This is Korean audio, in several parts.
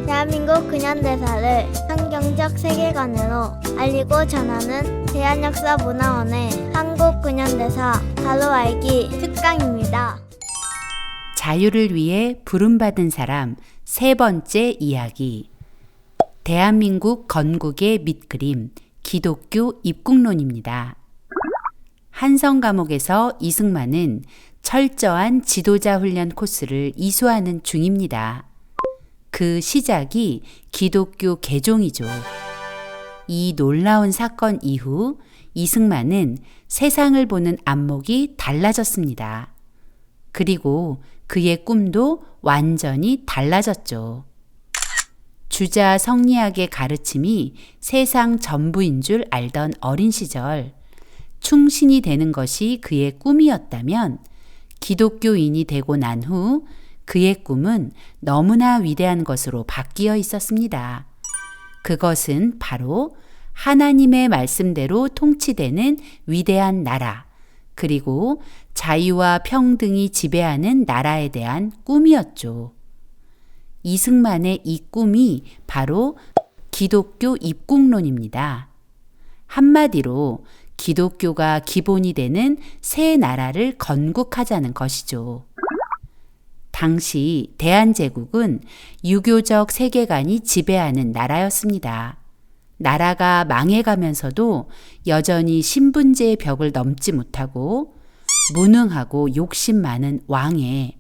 대한민국 근현대사를 환경적 세계관으로 알리고 전하는 대한역사문화원의 한국근현대사 바로 알기 특강입니다. 자유를 위해 부름받은 사람 세 번째 이야기. 대한민국 건국의 밑그림 기독교 입국론입니다. 한성 감옥에서 이승만은 철저한 지도자 훈련 코스를 이수하는 중입니다. 그 시작이 기독교 개종이죠. 이 놀라운 사건 이후 이승만은 세상을 보는 안목이 달라졌습니다. 그리고 그의 꿈도 완전히 달라졌죠. 주자 성리학의 가르침이 세상 전부인 줄 알던 어린 시절, 충신이 되는 것이 그의 꿈이었다면 기독교인이 되고 난 후 그의 꿈은 너무나 위대한 것으로 바뀌어 있었습니다. 그것은 바로 하나님의 말씀대로 통치되는 위대한 나라, 그리고 자유와 평등이 지배하는 나라에 대한 꿈이었죠. 이승만의 이 꿈이 바로 기독교 입국론입니다. 한마디로 기독교가 기본이 되는 새 나라를 건국하자는 것이죠. 당시 대한제국은 유교적 세계관이 지배하는 나라였습니다. 나라가 망해가면서도 여전히 신분제의 벽을 넘지 못하고 무능하고 욕심 많은 왕에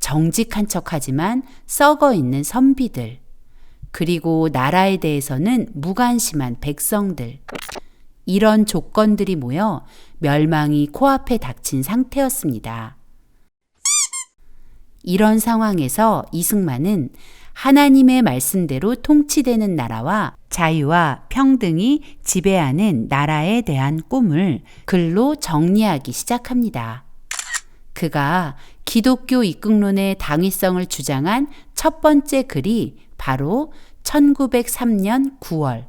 정직한 척하지만 썩어 있는 선비들, 그리고 나라에 대해서는 무관심한 백성들, 이런 조건들이 모여 멸망이 코앞에 닥친 상태였습니다. 이런 상황에서 이승만은 하나님의 말씀대로 통치되는 나라와 자유와 평등이 지배하는 나라에 대한 꿈을 글로 정리하기 시작합니다. 그가 기독교 입국론의 당위성을 주장한 첫 번째 글이 바로 1903년 9월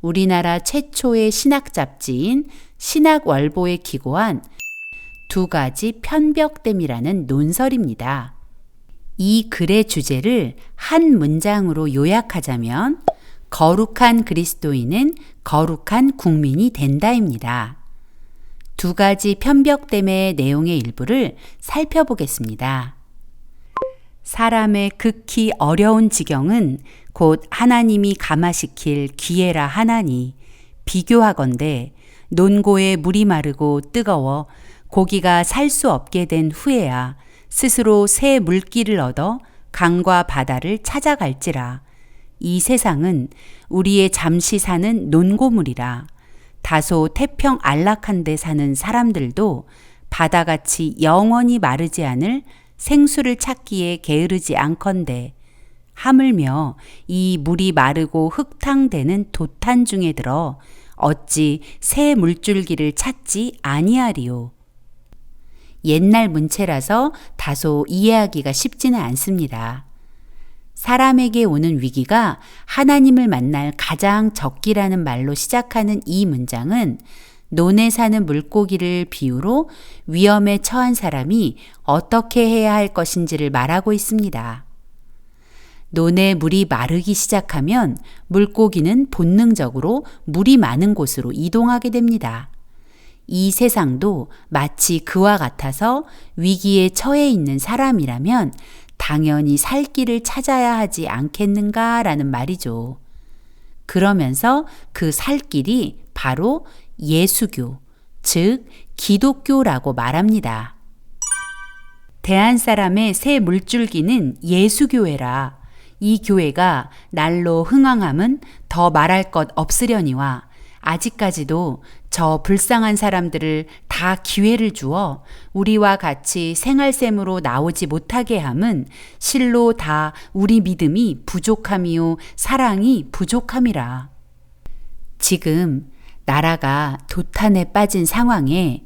우리나라 최초의 신학 잡지인 신학월보에 기고한 두 가지 편벽됨이라는 논설입니다. 이 글의 주제를 한 문장으로 요약하자면 거룩한 그리스도인은 거룩한 국민이 된다입니다. 두 가지 편벽됨의 내용의 일부를 살펴보겠습니다. 사람의 극히 어려운 지경은 곧 하나님이 감화시킬 기회라 하나니, 비교하건대 논고에 물이 마르고 뜨거워 고기가 살 수 없게 된 후에야 스스로 새 물길을 얻어 강과 바다를 찾아갈지라. 이 세상은 우리의 잠시 사는 논고물이라. 다소 태평 안락한 데 사는 사람들도 바다같이 영원히 마르지 않을 생수를 찾기에 게으르지 않건대, 하물며 이 물이 마르고 흙탕되는 도탄 중에 들어 어찌 새 물줄기를 찾지 아니하리요. 옛날 문체라서 다소 이해하기가 쉽지는 않습니다. 사람에게 오는 위기가 하나님을 만날 가장 적기라는 말로 시작하는 이 문장은 논에 사는 물고기를 비유로 위험에 처한 사람이 어떻게 해야 할 것인지를 말하고 있습니다. 논에 물이 마르기 시작하면 물고기는 본능적으로 물이 많은 곳으로 이동하게 됩니다. 이 세상도 마치 그와 같아서 위기에 처해 있는 사람이라면 당연히 살 길을 찾아야 하지 않겠는가라는 말이죠. 그러면서 그 살 길이 바로 예수교, 즉 기독교라고 말합니다. 대한 사람의 새 물줄기는 예수교회라. 이 교회가 날로 흥왕함은 더 말할 것 없으려니와 아직까지도 저 불쌍한 사람들을 다 기회를 주어 우리와 같이 생활샘으로 나오지 못하게 함은 실로 다 우리 믿음이 부족함이요 사랑이 부족함이라. 지금 나라가 도탄에 빠진 상황에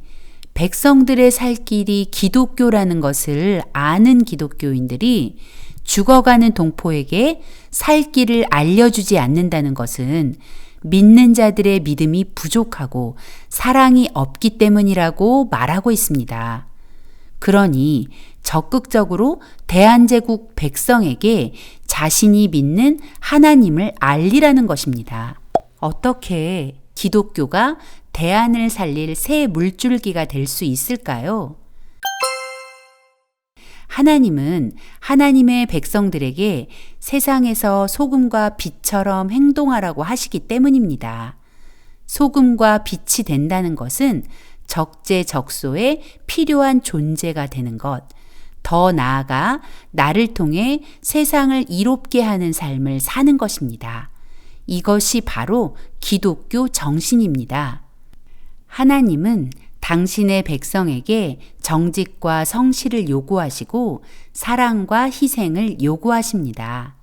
백성들의 살 길이 기독교라는 것을 아는 기독교인들이 죽어가는 동포에게 살 길을 알려주지 않는다는 것은 믿는 자들의 믿음이 부족하고 사랑이 없기 때문이라고 말하고 있습니다. 그러니 적극적으로 대한제국 백성에게 자신이 믿는 하나님을 알리라는 것입니다. 어떻게 기독교가 대안을 살릴 새 물줄기가 될 수 있을까요? 하나님은 하나님의 백성들에게 세상에서 소금과 빛처럼 행동하라고 하시기 때문입니다. 소금과 빛이 된다는 것은 적재적소에 필요한 존재가 되는 것, 더 나아가 나를 통해 세상을 이롭게 하는 삶을 사는 것입니다. 이것이 바로 기독교 정신입니다. 하나님은 당신의 백성에게 정직과 성실을 요구하시고 사랑과 희생을 요구하십니다.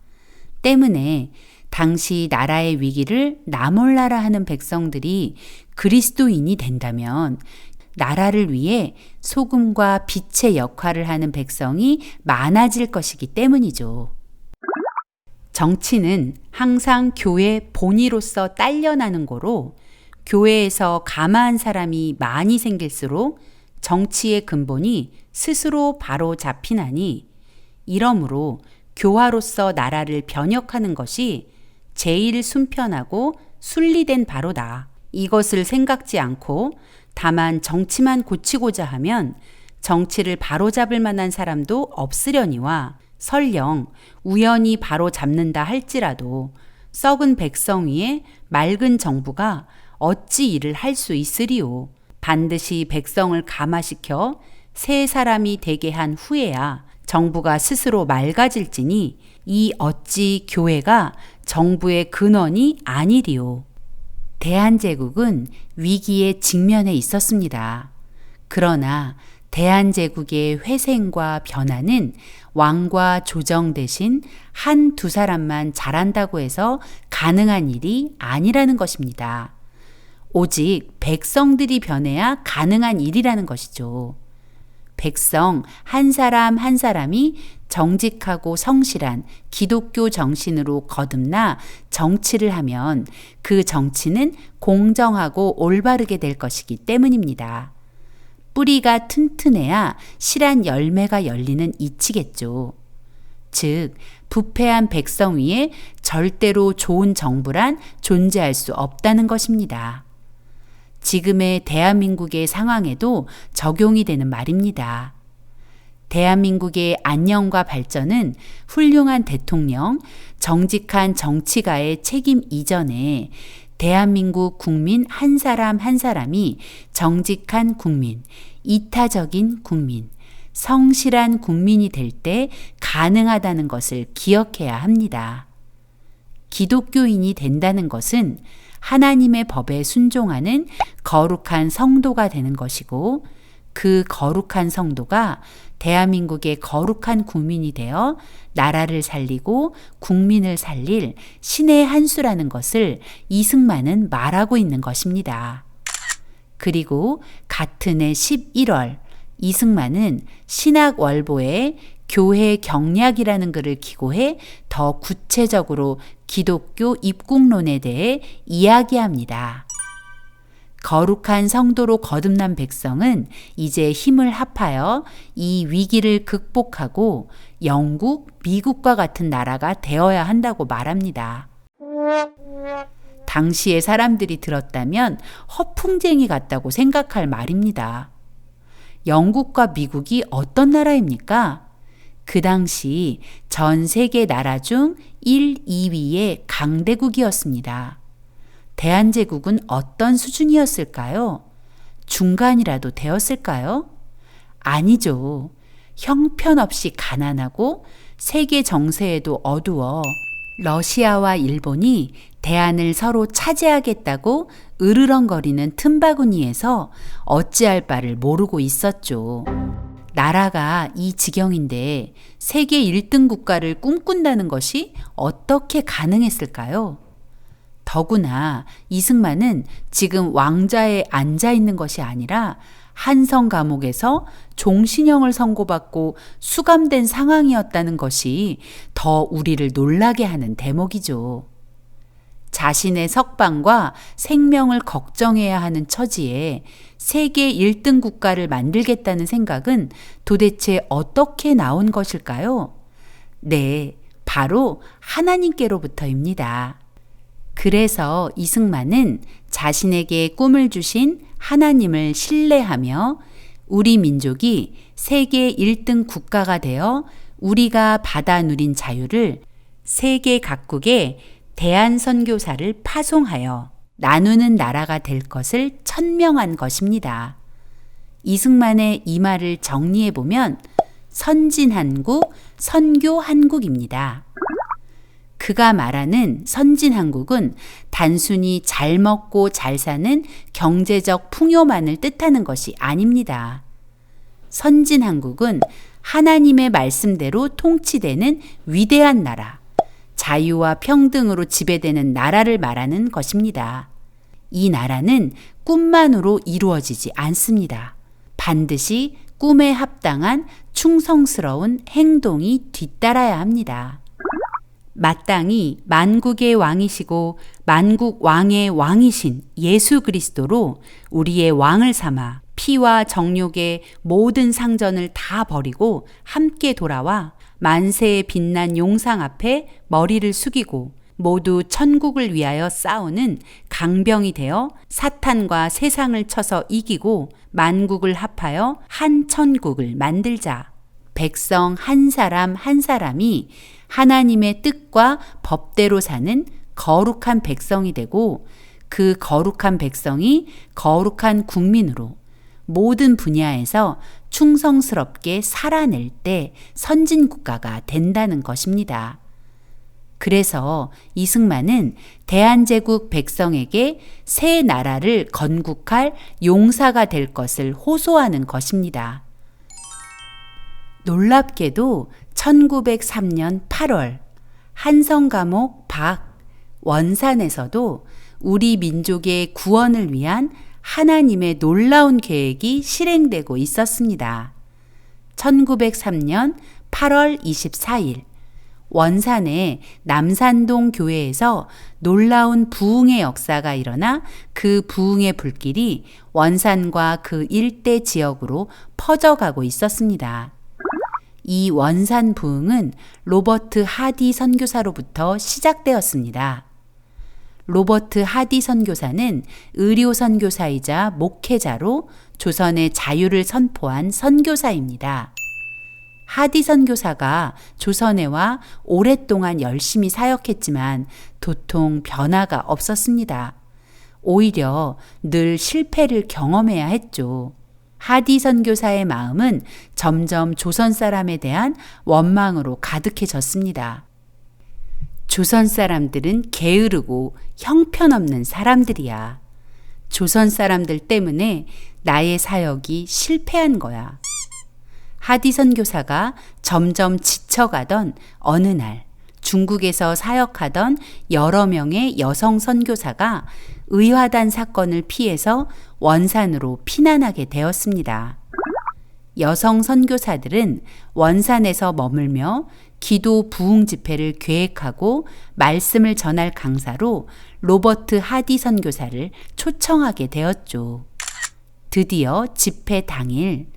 때문에 당시 나라의 위기를 나 몰라라 하는 백성들이 그리스도인이 된다면 나라를 위해 소금과 빛의 역할을 하는 백성이 많아질 것이기 때문이죠. 정치는 항상 교회 본의로서 딸려나는 거로 교회에서 감화한 사람이 많이 생길수록 정치의 근본이 스스로 바로 잡히나니 이러므로 교화로서 나라를 변혁하는 것이 제일 순편하고 순리된 바로다. 이것을 생각지 않고 다만 정치만 고치고자 하면 정치를 바로잡을 만한 사람도 없으려니와 설령 우연히 바로잡는다 할지라도 썩은 백성 위에 맑은 정부가 어찌 일을 할 수 있으리요. 반드시 백성을 감화시켜 새 사람이 되게 한 후에야 정부가 스스로 맑아질지니 이 어찌 교회가 정부의 근원이 아니리요. 대한제국은 위기에 직면해 있었습니다. 그러나 대한제국의 회생과 변화는 왕과 조정 대신 한두 사람만 잘한다고 해서 가능한 일이 아니라는 것입니다. 오직 백성들이 변해야 가능한 일이라는 것이죠. 백성 한 사람 한 사람이 정직하고 성실한 기독교 정신으로 거듭나 정치를 하면 그 정치는 공정하고 올바르게 될 것이기 때문입니다. 뿌리가 튼튼해야 실한 열매가 열리는 이치겠죠. 즉, 부패한 백성 위에 절대로 좋은 정부란 존재할 수 없다는 것입니다. 지금의 대한민국의 상황에도 적용이 되는 말입니다. 대한민국의 안녕과 발전은 훌륭한 대통령, 정직한 정치가의 책임 이전에 대한민국 국민 한 사람 한 사람이 정직한 국민, 이타적인 국민, 성실한 국민이 될 때 가능하다는 것을 기억해야 합니다. 기독교인이 된다는 것은 하나님의 법에 순종하는 거룩한 성도가 되는 것이고 그 거룩한 성도가 대한민국의 거룩한 국민이 되어 나라를 살리고 국민을 살릴 신의 한 수라는 것을 이승만은 말하고 있는 것입니다. 그리고 같은 해 11월 이승만은 신학월보에 교회 경략이라는 글을 기고해 더 구체적으로 기독교 입국론에 대해 이야기합니다. 거룩한 성도로 거듭난 백성은 이제 힘을 합하여 이 위기를 극복하고 영국, 미국과 같은 나라가 되어야 한다고 말합니다. 당시의 사람들이 들었다면 허풍쟁이 같다고 생각할 말입니다. 영국과 미국이 어떤 나라입니까? 그 당시 전 세계 나라 중 1, 2위의 강대국이었습니다. 대한제국은 어떤 수준이었을까요? 중간이라도 되었을까요? 아니죠. 형편없이 가난하고 세계 정세에도 어두워 러시아와 일본이 대한을 서로 차지하겠다고 으르렁거리는 틈바구니에서 어찌할 바를 모르고 있었죠. 나라가 이 지경인데 세계 1등 국가를 꿈꾼다는 것이 어떻게 가능했을까요? 더구나 이승만은 지금 왕자에 앉아 있는 것이 아니라 한성 감옥에서 종신형을 선고받고 수감된 상황이었다는 것이 더 우리를 놀라게 하는 대목이죠. 자신의 석방과 생명을 걱정해야 하는 처지에 세계 1등 국가를 만들겠다는 생각은 도대체 어떻게 나온 것일까요? 네, 바로 하나님께로부터입니다. 그래서 이승만은 자신에게 꿈을 주신 하나님을 신뢰하며 우리 민족이 세계 1등 국가가 되어 우리가 받아 누린 자유를 세계 각국에 대한선교사를 파송하여 나누는 나라가 될 것을 천명한 것입니다. 이승만의 이 말을 정리해보면 선진한국, 선교한국입니다. 그가 말하는 선진한국은 단순히 잘 먹고 잘 사는 경제적 풍요만을 뜻하는 것이 아닙니다. 선진한국은 하나님의 말씀대로 통치되는 위대한 나라, 자유와 평등으로 지배되는 나라를 말하는 것입니다. 이 나라는 꿈만으로 이루어지지 않습니다. 반드시 꿈에 합당한 충성스러운 행동이 뒤따라야 합니다. 마땅히 만국의 왕이시고 만국 왕의 왕이신 예수 그리스도로 우리의 왕을 삼아 피와 정욕의 모든 상전을 다 버리고 함께 돌아와 만세의 빛난 용상 앞에 머리를 숙이고 모두 천국을 위하여 싸우는 강병이 되어 사탄과 세상을 쳐서 이기고 만국을 합하여 한 천국을 만들자. 백성 한 사람 한 사람이 하나님의 뜻과 법대로 사는 거룩한 백성이 되고 그 거룩한 백성이 거룩한 국민으로 모든 분야에서 충성스럽게 살아낼 때 선진국가가 된다는 것입니다. 그래서 이승만은 대한제국 백성에게 새 나라를 건국할 용사가 될 것을 호소하는 것입니다. 놀랍게도 1903년 8월 한성감옥 밖 원산에서도 우리 민족의 구원을 위한 하나님의 놀라운 계획이 실행되고 있었습니다. 1903년 8월 24일 원산의 남산동 교회에서 놀라운 부흥의 역사가 일어나 그 부흥의 불길이 원산과 그 일대 지역으로 퍼져가고 있었습니다. 이 원산 부흥은 로버트 하디 선교사로부터 시작되었습니다. 로버트 하디 선교사는 의료 선교사이자 목회자로 조선의 자유를 선포한 선교사입니다. 하디 선교사가 조선에 와 오랫동안 열심히 사역했지만 도통 변화가 없었습니다. 오히려 늘 실패를 경험해야 했죠. 하디 선교사의 마음은 점점 조선 사람에 대한 원망으로 가득해졌습니다. 조선 사람들은 게으르고 형편없는 사람들이야. 조선 사람들 때문에 나의 사역이 실패한 거야. 하디 선교사가 점점 지쳐가던 어느 날 중국에서 사역하던 여러 명의 여성 선교사가 의화단 사건을 피해서 원산으로 피난하게 되었습니다. 여성 선교사들은 원산에서 머물며 기도 부흥 집회를 계획하고 말씀을 전할 강사로 로버트 하디 선교사를 초청하게 되었죠. 드디어 집회 당일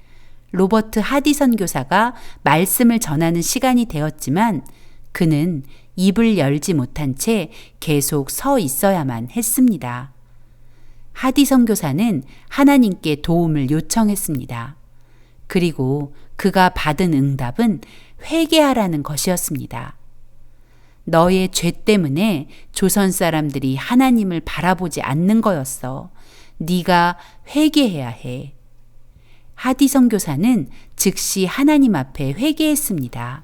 로버트 하디 선교사가 말씀을 전하는 시간이 되었지만 그는 입을 열지 못한 채 계속 서 있어야만 했습니다. 하디 선교사는 하나님께 도움을 요청했습니다. 그리고 그가 받은 응답은 회개하라는 것이었습니다. 너의 죄 때문에 조선 사람들이 하나님을 바라보지 않는 거였어. 네가 회개해야 해. 하디 선교사는 즉시 하나님 앞에 회개했습니다.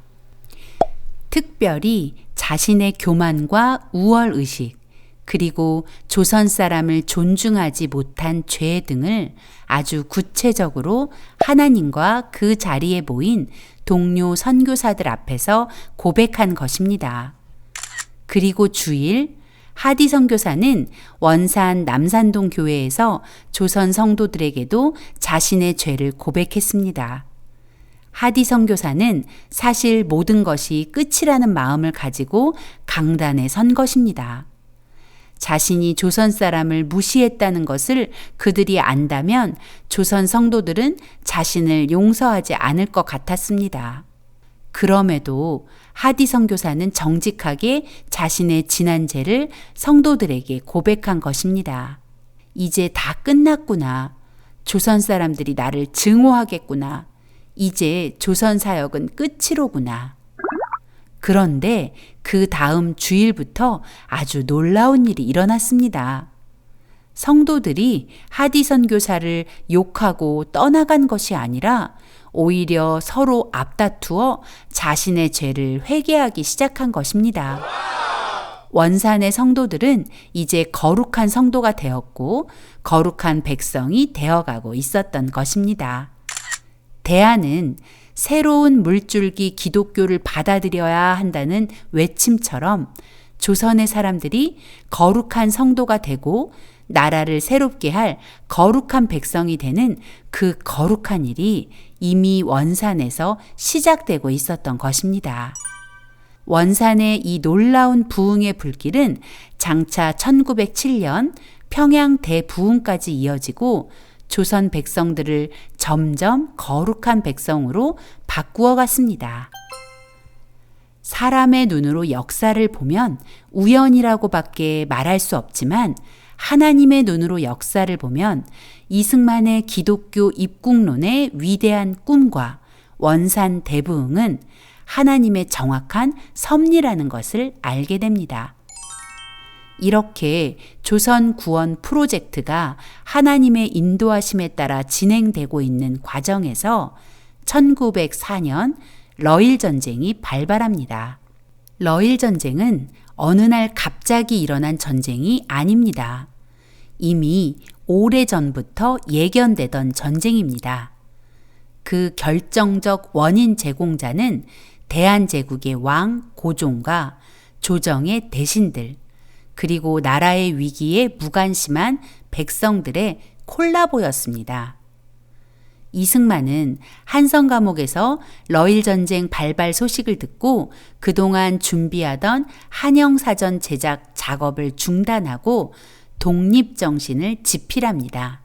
특별히 자신의 교만과 우월의식, 그리고 조선 사람을 존중하지 못한 죄 등을 아주 구체적으로 하나님과 그 자리에 모인 동료 선교사들 앞에서 고백한 것입니다. 그리고 주일 하디 선교사는 원산 남산동 교회에서 조선 성도들에게도 자신의 죄를 고백했습니다. 하디 선교사는 사실 모든 것이 끝이라는 마음을 가지고 강단에 선 것입니다. 자신이 조선 사람을 무시했다는 것을 그들이 안다면 조선 성도들은 자신을 용서하지 않을 것 같았습니다. 그럼에도 하디 선교사는 정직하게 자신의 지난 죄를 성도들에게 고백한 것입니다. 이제 다 끝났구나. 조선 사람들이 나를 증오하겠구나. 이제 조선 사역은 끝이로구나. 그런데 그 다음 주일부터 아주 놀라운 일이 일어났습니다. 성도들이 하디 선교사를 욕하고 떠나간 것이 아니라 오히려 서로 앞다투어 자신의 죄를 회개하기 시작한 것입니다. 원산의 성도들은 이제 거룩한 성도가 되었고 거룩한 백성이 되어가고 있었던 것입니다. 대안은 새로운 물줄기 기독교를 받아들여야 한다는 외침처럼 조선의 사람들이 거룩한 성도가 되고 나라를 새롭게 할 거룩한 백성이 되는 그 거룩한 일이 이미 원산에서 시작되고 있었던 것입니다. 원산의 이 놀라운 부흥의 불길은 장차 1907년 평양 대부흥까지 이어지고 조선 백성들을 점점 거룩한 백성으로 바꾸어 갔습니다. 사람의 눈으로 역사를 보면 우연이라고밖에 말할 수 없지만 하나님의 눈으로 역사를 보면 이승만의 기독교 입국론의 위대한 꿈과 원산 대부흥은 하나님의 정확한 섭리라는 것을 알게 됩니다. 이렇게 조선 구원 프로젝트가 하나님의 인도하심에 따라 진행되고 있는 과정에서 1904년 러일 전쟁이 발발합니다. 러일 전쟁은 어느 날 갑자기 일어난 전쟁이 아닙니다. 이미 오래전부터 예견되던 전쟁입니다. 그 결정적 원인 제공자는 대한제국의 왕 고종과 조정의 대신들, 그리고 나라의 위기에 무관심한 백성들의 콜라보였습니다. 이승만은 한성 감옥에서 러일 전쟁 발발 소식을 듣고 그동안 준비하던 한영사전 제작 작업을 중단하고 독립정신을 집필합니다.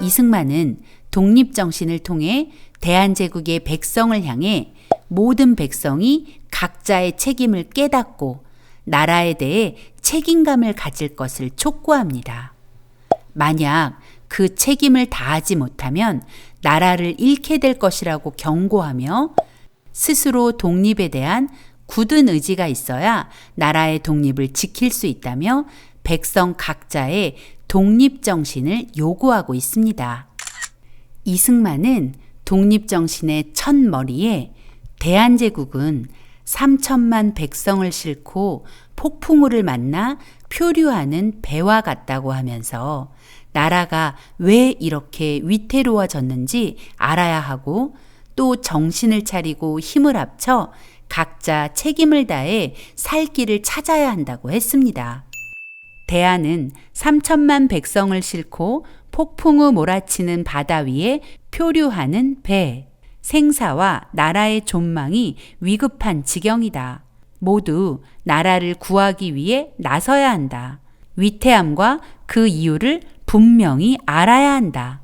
이승만은 독립정신을 통해 대한제국의 백성을 향해 모든 백성이 각자의 책임을 깨닫고 나라에 대해 책임감을 가질 것을 촉구합니다. 만약 그 책임을 다하지 못하면 나라를 잃게 될 것이라고 경고하며 스스로 독립에 대한 굳은 의지가 있어야 나라의 독립을 지킬 수 있다며 백성 각자의 독립정신을 요구하고 있습니다. 이승만은 독립정신의 첫머리에 대한제국은 3천만 백성을 싣고 폭풍우를 만나 표류하는 배와 같다고 하면서 나라가 왜 이렇게 위태로워졌는지 알아야 하고 또 정신을 차리고 힘을 합쳐 각자 책임을 다해 살 길을 찾아야 한다고 했습니다. 대안은 3천만 백성을 싣고 폭풍우 몰아치는 바다 위에 표류하는 배, 생사와 나라의 존망이 위급한 지경이다. 모두 나라를 구하기 위해 나서야 한다. 위태함과 그 이유를 분명히 알아야 한다.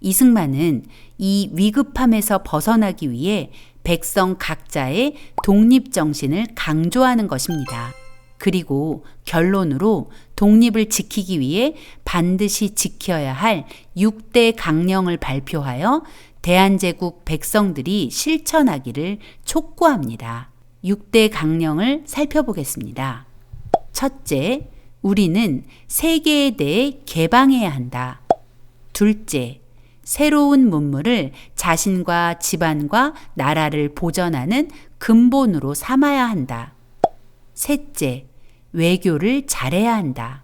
이승만은 이 위급함에서 벗어나기 위해 백성 각자의 독립정신을 강조하는 것입니다. 그리고 결론으로 독립을 지키기 위해 반드시 지켜야 할 6대 강령을 발표하여 대한제국 백성들이 실천하기를 촉구합니다. 6대 강령을 살펴보겠습니다. 첫째, 우리는 세계에 대해 개방해야 한다. 둘째, 새로운 문물을 자신과 집안과 나라를 보전하는 근본으로 삼아야 한다. 셋째, 외교를 잘해야 한다.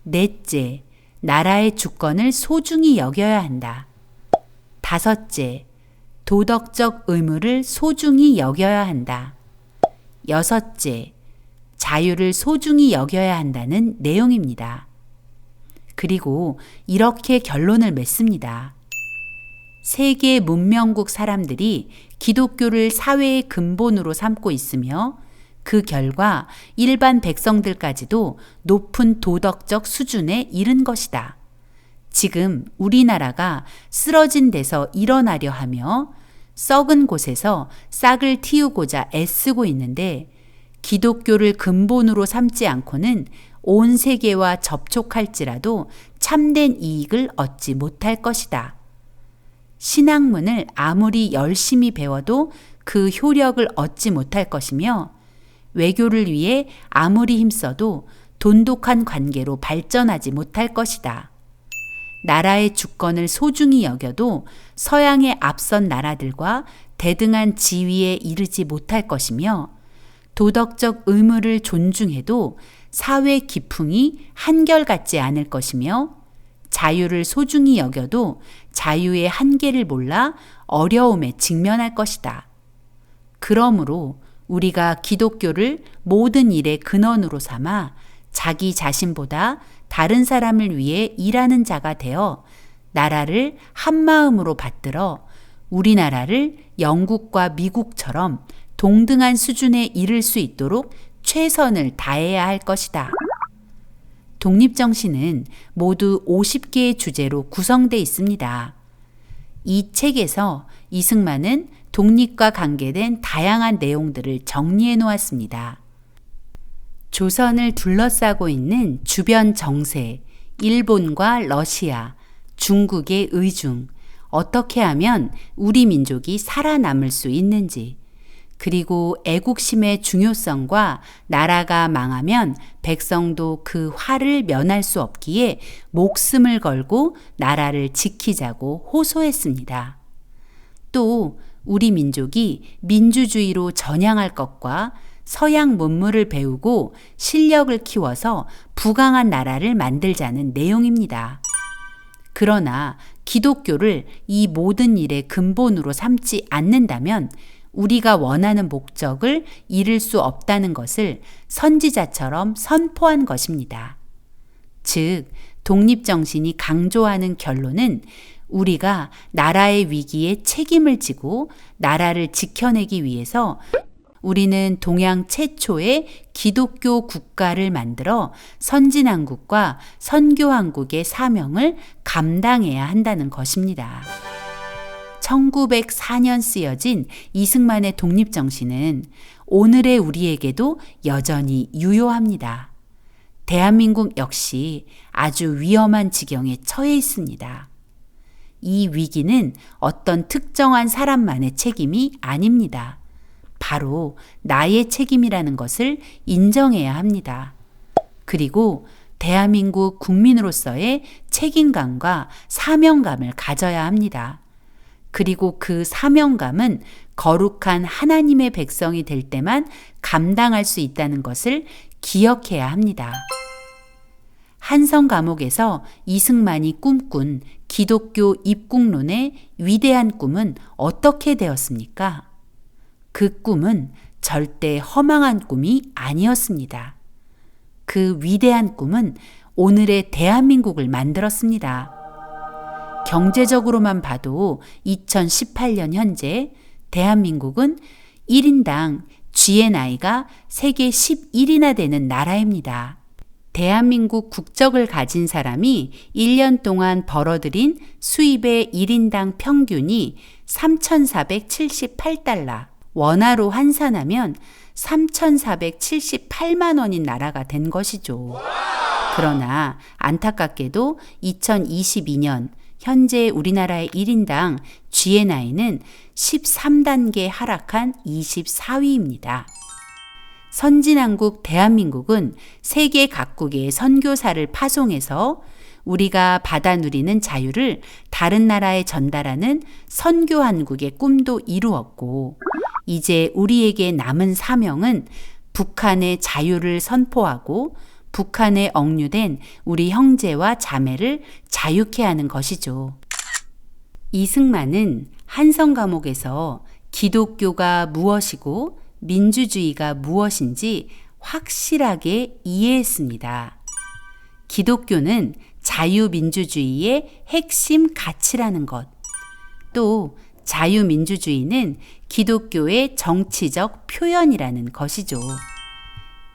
넷째, 나라의 주권을 소중히 여겨야 한다. 다섯째, 도덕적 의무를 소중히 여겨야 한다. 여섯째, 자유를 소중히 여겨야 한다는 내용입니다. 그리고 이렇게 결론을 맺습니다. 세계 문명국 사람들이 기독교를 사회의 근본으로 삼고 있으며 그 결과 일반 백성들까지도 높은 도덕적 수준에 이른 것이다. 지금 우리나라가 쓰러진 데서 일어나려 하며 썩은 곳에서 싹을 틔우고자 애쓰고 있는데 기독교를 근본으로 삼지 않고는 온 세계와 접촉할지라도 참된 이익을 얻지 못할 것이다. 신학문을 아무리 열심히 배워도 그 효력을 얻지 못할 것이며 외교를 위해 아무리 힘써도 돈독한 관계로 발전하지 못할 것이다. 나라의 주권을 소중히 여겨도 서양의 앞선 나라들과 대등한 지위에 이르지 못할 것이며 도덕적 의무를 존중해도 사회 기풍이 한결같지 않을 것이며 자유를 소중히 여겨도 자유의 한계를 몰라 어려움에 직면할 것이다. 그러므로 우리가 기독교를 모든 일의 근원으로 삼아 자기 자신보다 다른 사람을 위해 일하는 자가 되어 나라를 한마음으로 받들어 우리나라를 영국과 미국처럼 동등한 수준에 이를 수 있도록 최선을 다해야 할 것이다. 독립정신은 모두 50개의 주제로 구성되어 있습니다. 이 책에서 이승만은 독립과 관계된 다양한 내용들을 정리해 놓았습니다. 조선을 둘러싸고 있는 주변 정세, 일본과 러시아, 중국의 의중, 어떻게 하면 우리 민족이 살아남을 수 있는지, 그리고 애국심의 중요성과 나라가 망하면 백성도 그 화를 면할 수 없기에 목숨을 걸고 나라를 지키자고 호소했습니다. 또 우리 민족이 민주주의로 전향할 것과 서양 문물을 배우고 실력을 키워서 부강한 나라를 만들자는 내용입니다. 그러나 기독교를 이 모든 일의 근본으로 삼지 않는다면 우리가 원하는 목적을 이룰 수 없다는 것을 선지자처럼 선포한 것입니다. 즉, 독립정신이 강조하는 결론은 우리가 나라의 위기에 책임을 지고 나라를 지켜내기 위해서 우리는 동양 최초의 기독교 국가를 만들어 선진한국과 선교한국의 사명을 감당해야 한다는 것입니다. 1904년 쓰여진 이승만의 독립정신은 오늘의 우리에게도 여전히 유효합니다. 대한민국 역시 아주 위험한 지경에 처해 있습니다. 이 위기는 어떤 특정한 사람만의 책임이 아닙니다. 바로 나의 책임이라는 것을 인정해야 합니다. 그리고 대한민국 국민으로서의 책임감과 사명감을 가져야 합니다. 그리고 그 사명감은 거룩한 하나님의 백성이 될 때만 감당할 수 있다는 것을 기억해야 합니다. 한성 감옥에서 이승만이 꿈꾼 기독교 입국론의 위대한 꿈은 어떻게 되었습니까? 그 꿈은 절대 허망한 꿈이 아니었습니다. 그 위대한 꿈은 오늘의 대한민국을 만들었습니다. 경제적으로만 봐도 2018년 현재 대한민국은 1인당 GNI가 세계 11위나 되는 나라입니다. 대한민국 국적을 가진 사람이 1년 동안 벌어들인 수입의 1인당 평균이 3,478달러, 원화로 환산하면 3,478만 원인 나라가 된 것이죠. 그러나 안타깝게도 2022년 현재 우리나라의 1인당 GNI는 13단계 하락한 24위입니다. 선진한국 대한민국은 세계 각국의 선교사를 파송해서 우리가 받아 누리는 자유를 다른 나라에 전달하는 선교한국의 꿈도 이루었고, 이제 우리에게 남은 사명은 북한의 자유를 선포하고 북한에 억류된 우리 형제와 자매를 자유케 하는 것이죠. 이승만은 한성 감옥에서 기독교가 무엇이고 민주주의가 무엇인지 확실하게 이해했습니다. 기독교는 자유민주주의의 핵심 가치라는 것, 또 자유민주주의는 기독교의 정치적 표현이라는 것이죠.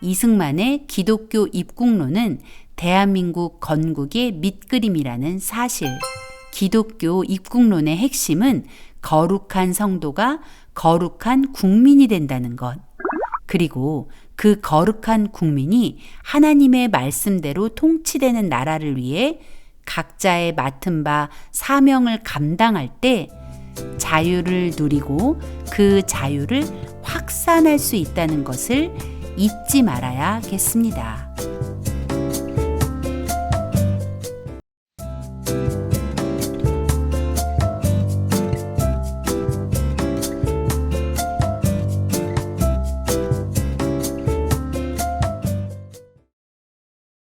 이승만의 기독교 입국론은 대한민국 건국의 밑그림이라는 사실, 기독교 입국론의 핵심은 거룩한 성도가 거룩한 국민이 된다는 것, 그리고 그 거룩한 국민이 하나님의 말씀대로 통치되는 나라를 위해 각자의 맡은 바 사명을 감당할 때 자유를 누리고 그 자유를 확산할 수 있다는 것을 잊지 말아야겠습니다.